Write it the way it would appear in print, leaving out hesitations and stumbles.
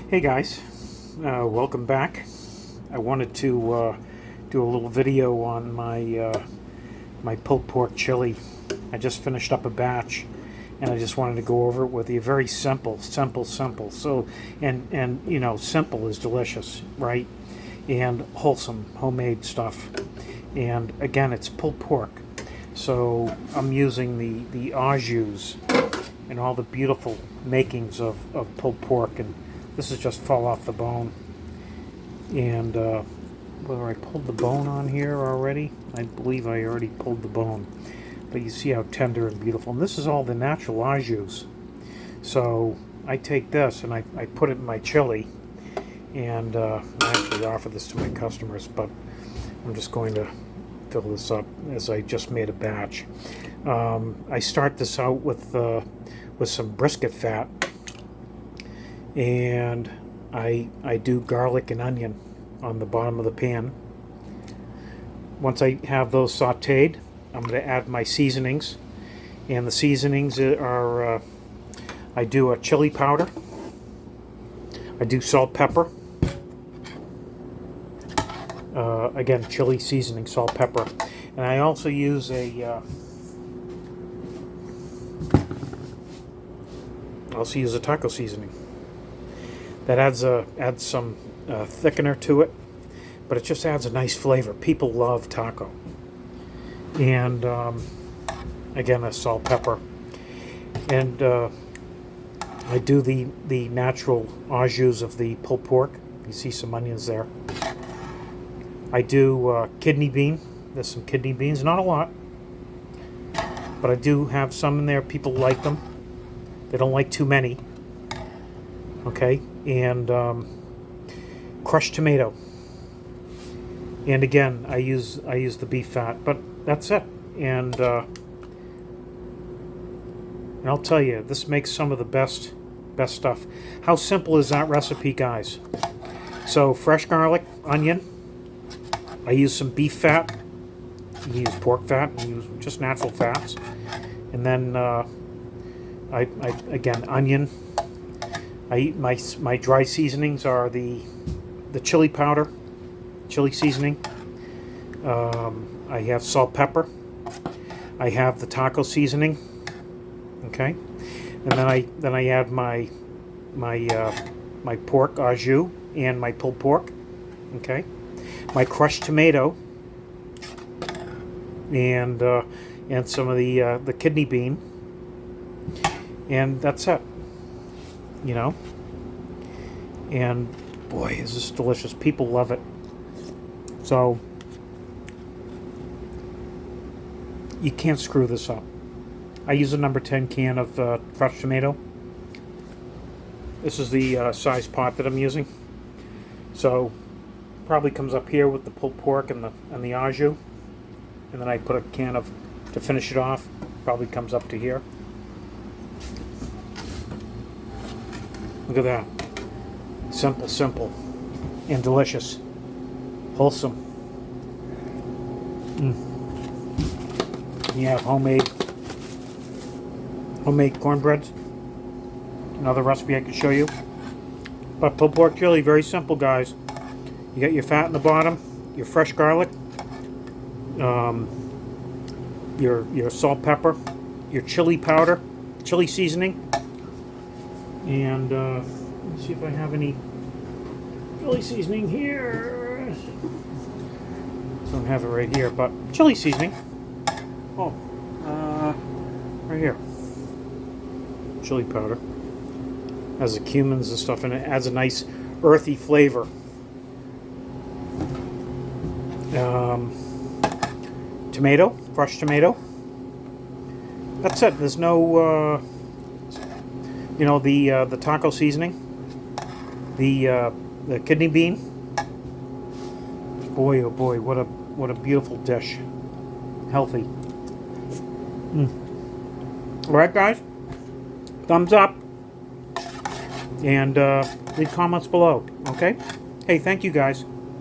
Hey guys, welcome back. I wanted to do a little video on my pulled pork chili. I just finished up a batch, and I just wanted to go over it with you. Very simple. So, and you know, simple is delicious, right? And wholesome, homemade stuff. And again, it's pulled pork, so I'm using the au jus and all the beautiful makings of pulled pork, and this is just fall off the bone. And whether I pulled the bone on here already, I believe I already pulled the bone, but you see how tender and beautiful. And this is all the natural au jus. So I take this and I put it in my chili, and I actually offer this to my customers, but I'm just going to fill this up as I just made a batch. I start this out with some brisket fat, and I do garlic and onion on the bottom of the pan. Once I have those sauteed, I'm going to add my seasonings, and the seasonings are I do a chili powder, I do salt, pepper, again chili seasoning, salt, pepper, and I also use a taco seasoning. That adds some thickener to it, but it just adds a nice flavor. People love taco. And again, a salt, pepper, and I do the natural au jus of the pulled pork. You see some onions there. I do kidney bean. There's some kidney beans, not a lot, but I do have some in there. People like them. They don't like too many. Okay, and crushed tomato, and again I use the beef fat, but that's it. And I'll tell you, this makes some of the best stuff. How simple is that recipe, guys? So fresh garlic, onion. I use some beef fat. You use pork fat. You use just natural fats, and then I again onion. I eat my dry seasonings are the chili powder, chili seasoning. I have salt, pepper. I have the taco seasoning. Okay, and then I add my pork au jus and my pulled pork. Okay, my crushed tomato and some of the kidney bean, and that's it. You know, and boy, is this delicious. People love it. So you can't screw this up. I use a number 10 can of crushed tomato. This is the size pot that I'm using. So probably comes up here with the pulled pork and the au jus, and then I put a can of, to finish it off, probably comes up to here. Look at that. Simple, and delicious. Wholesome. You have homemade cornbreads. Another recipe I could show you. But pulled pork chili, very simple, guys. You got your fat in the bottom, your fresh garlic, your salt, pepper, your chili powder, chili seasoning. And let's see if I have any chili seasoning here. Don't have it right here, but chili seasoning. Oh, right here. Chili powder. Has the cumins and stuff in it. Adds a nice earthy flavor. Tomato, fresh tomato. That's it. There's no. You know, the taco seasoning, the kidney bean. Boy, oh boy, what a beautiful dish. Healthy. All right, guys. Thumbs up, and leave comments below. Okay. Hey, thank you, guys.